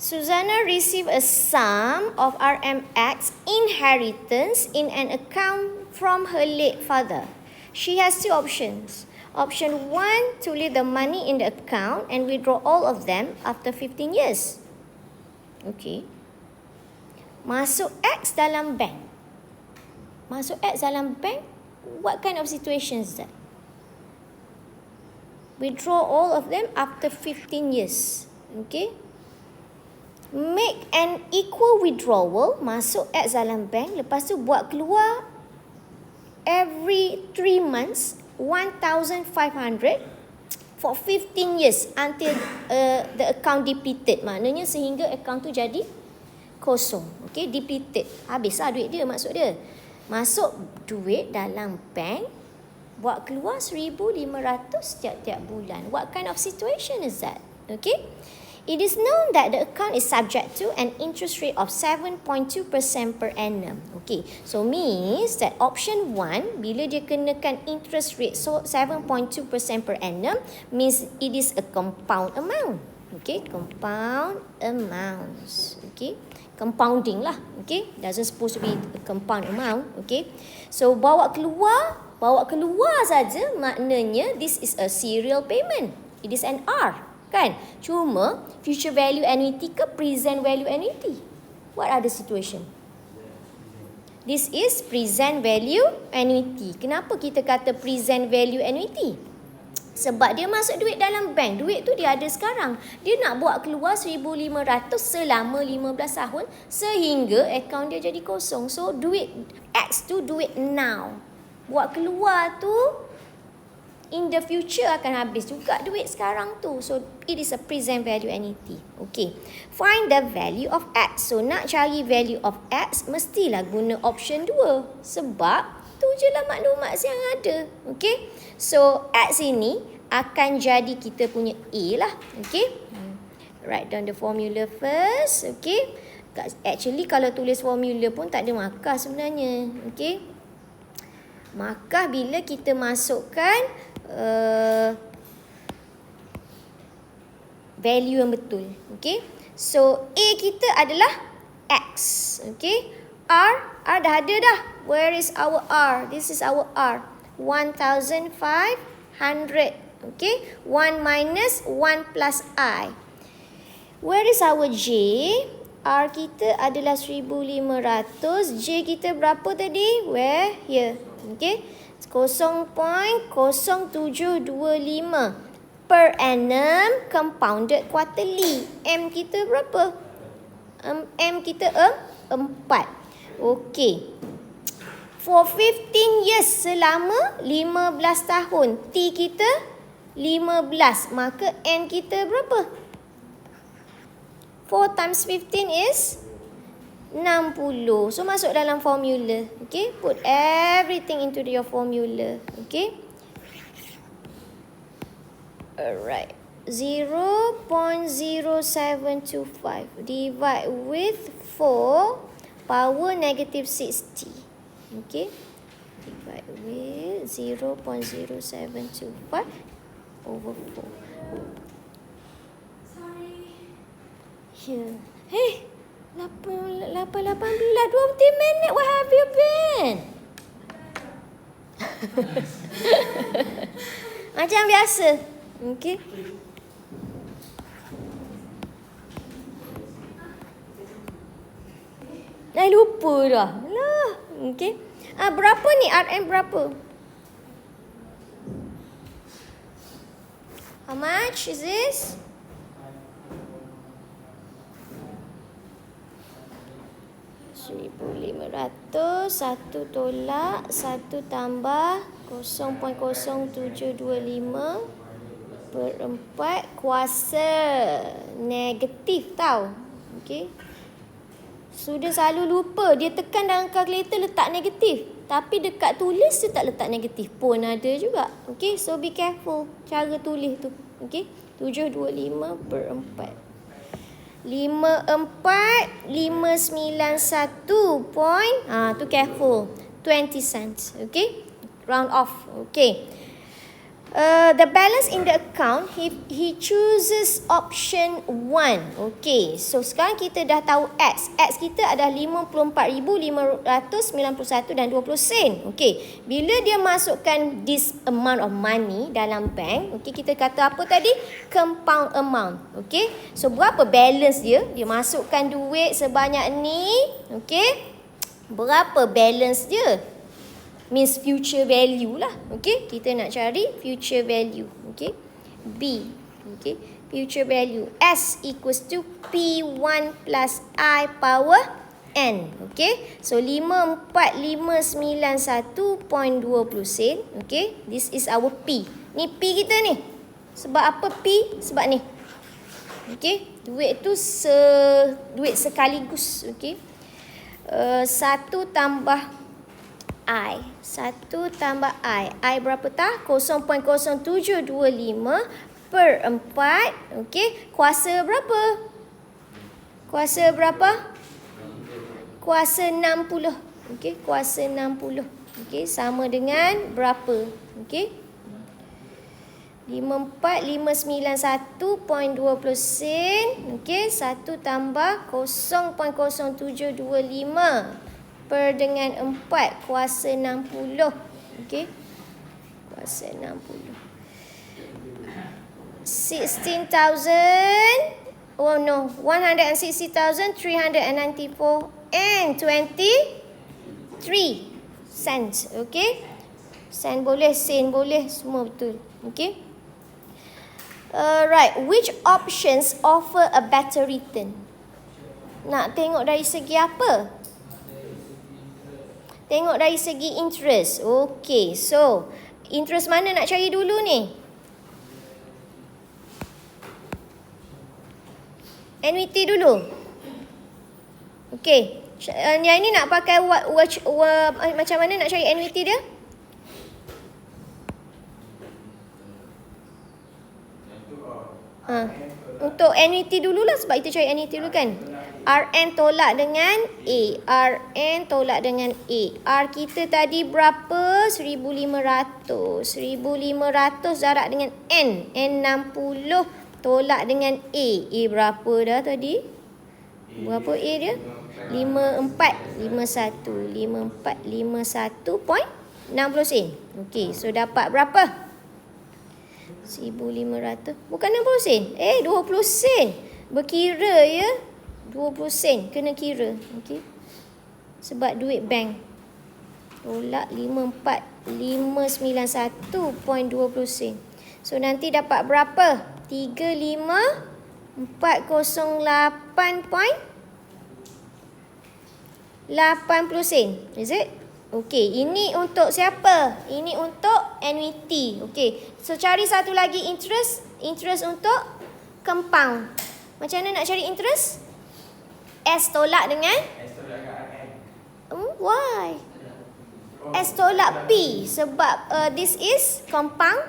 Susanna received a sum of RMX inheritance in an account from her late father. She has two options. Option 1, to leave the money in the account and withdraw all of them after 15 years. Okay. Masuk X dalam bank. Masuk X dalam bank, what kind of situation is that? Withdraw all of them after 15 years. Okay. Make an equal withdrawal, masuk X dalam bank, lepas tu buat keluar every 3 months 1,500 for 15 years until the account depleted. Maknanya sehingga account tu jadi kosong. Okay, depleted. Habislah duit dia, maksud dia. Masuk duit dalam bank, buat keluar 1,500 tiap-tiap bulan. What kind of situation is that? Okay. It is known that the account is subject to an interest rate of 7.2% per annum. Okay, so means that option 1, bila dia kenakan interest rate so 7.2% per annum, means it is a compound amount. Okay, compound amounts. Okay, compounding lah. Okay, doesn't supposed to be a compound amount. Okay, so bawa keluar saja, maknanya this is a serial payment. It is an R. Kan? Cuma future value annuity ke present value annuity? What are the situation? This is present value annuity. Kenapa kita kata present value annuity? Sebab dia masuk duit dalam bank. Duit tu dia ada sekarang. Dia nak buat keluar 1,500 selama 15 tahun sehingga akaun dia jadi kosong. So duit X tu duit now. Buat keluar tu in the future akan habis juga duit sekarang tu. So, it is a present value annuity. Okay. Find the value of X. So, nak cari value of X, mestilah guna option 2. Sebab, tu je lah maklumat yang ada. Okay. So, X ini akan jadi kita punya A lah. Okay. Write down the formula first. Okay. Actually, kalau tulis formula pun tak ada markah sebenarnya. Okay. Markah bila kita masukkan value yang betul. Okay. So, A kita adalah X. Okay. R dah ada dah. Where is our R? This is our R. 1,500. Okay. 1 minus 1 plus I. Where is our J? R kita adalah 1,500. J kita berapa tadi? Where? Here. Okay. 0.0725 per annum compounded quarterly. M kita berapa? M kita 4. Okey. For 15 years, selama 15 tahun. T kita 15. Maka N kita berapa? 4 times 15 is 60. So, masuk dalam formula. Okay. Put everything into your formula. Okay. Alright. 0.0725 divide with 4 power negative 60. Okay. Divide with 0.0725 over 4. Sorry. Here. Hey. 18, 20 minit. Where have you been? Macam biasa. Okay. Dah lupa dah. Lah. Okay. Berapa ni RM berapa? How much is this? 1,500, 1 tolak, 1 tambah 0.0725 per 4 kuasa negatif tau. Okay. Sudah selalu lupa. Dia tekan dalam kalkulator letak negatif. Tapi dekat tulis dia tak letak negatif pun ada juga. Okay. So be careful cara tulis tu. Okay. 725 per 4. 54,591 point. Tu careful. 20 cents. Okay. Round off. Okay. The balance in the account, he chooses option 1. Okay, so sekarang kita dah tahu X. X kita adalah 54,591 dan 20 sen. Okay, bila dia masukkan this amount of money dalam bank, okay, kita kata apa tadi? Compound amount. Okay, so berapa balance dia? Dia masukkan duit sebanyak ni. Okay, berapa balance dia? Means future value lah. Okay, kita nak cari future value. Okay, B. Okay, future value. S equals to P1 plus I power N. Okay, so 54,591.20 sen. Okay, this is our P. Ni P kita ni. Sebab apa P? Sebab ni. Okay, duit tu duit sekaligus. Okay, 1 tambah I. 1 tambah I. I berapa tah? 0.0725 per 4. Okey. Kuasa berapa? Kuasa berapa? Kuasa 60. Okey. Kuasa 60. Okey. Sama dengan berapa? Okey. 54,591.20 sen. Okey. 1 tambah 0.0725 per dengan 4 kuasa 60. Okey. Kuasa 60. 16,000. Oh no, 160,394 and 23 cents. Okey. Sen boleh, sen boleh, semua betul. Okey. Right, which options offer a better return? Nak tengok dari segi apa? Tengok dari segi interest. Okey, so interest mana nak cari dulu ni? Annuity dulu. Okey, yang ini nak pakai macam mana nak cari annuity dia? Untuk annuity dululah, sebab kita cari annuity dulu kan. RN tolak dengan A. RN tolak dengan A. R kita tadi berapa? 1,500. 1,500 jarak dengan N. N 60 tolak dengan A. A berapa dah tadi? Berapa A dia? 5451. 5451.60 sen. Okey, so dapat berapa? 1,500. Bukan 60 sen. 20 sen. Berkira ya. 20 sen. Kena kira. Okey. Sebab duit bank. Tolak 54,591.20 sen. So nanti dapat berapa? 35,408.80 sen. Is it? Okey, ini untuk siapa? Ini untuk annuity. Okey. So cari satu lagi interest. Interest untuk compound. Macam mana nak cari interest? S tolak dengan? S tolak dengan RM. Why? S tolak P. Sebab this is compound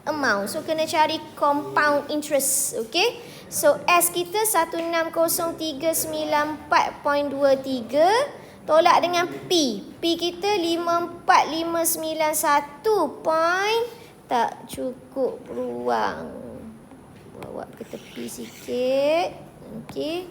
amount. So kena cari compound interest. Okay. So S kita 160,394.23 tolak dengan P. P kita 54,591. Tak cukup ruang. Bawa ke tepi sikit. Okay.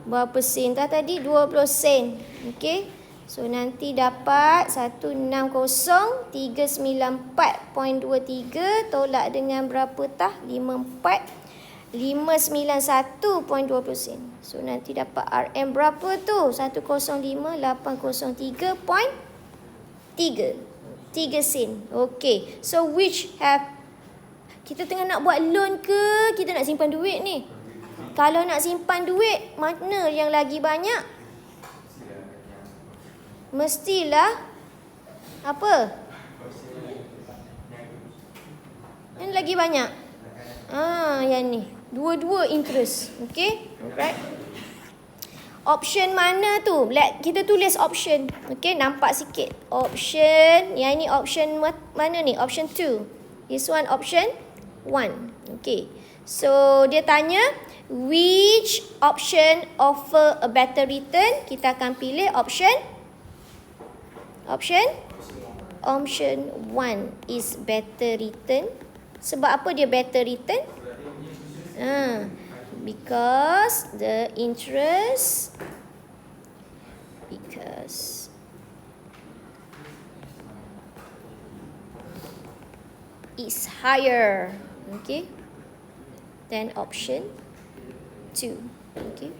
Berapa sen dah tadi? 20 sen. Okey. So nanti dapat 160,394.23 tolak dengan berapa tah? 54,591.20 sen. So nanti dapat RM berapa tu? 105,803.3 sen. Okey. So which have, kita tengah nak buat loan ke kita nak simpan duit ni? Kalau nak simpan duit, mana yang lagi banyak? Mestilah apa? Yang lagi banyak. Yang ni. Dua-dua interest. Okey? Alright. Option mana tu? Kita tulis option. Okey, nampak sikit. Option, yang ini option mana ni? Option 2. This one option 1. Okey. So, dia tanya, which option offer a better return? Kita akan pilih option option 1 is better return. Sebab apa dia better return? Because the interest is higher, okay, than option 2. Okay.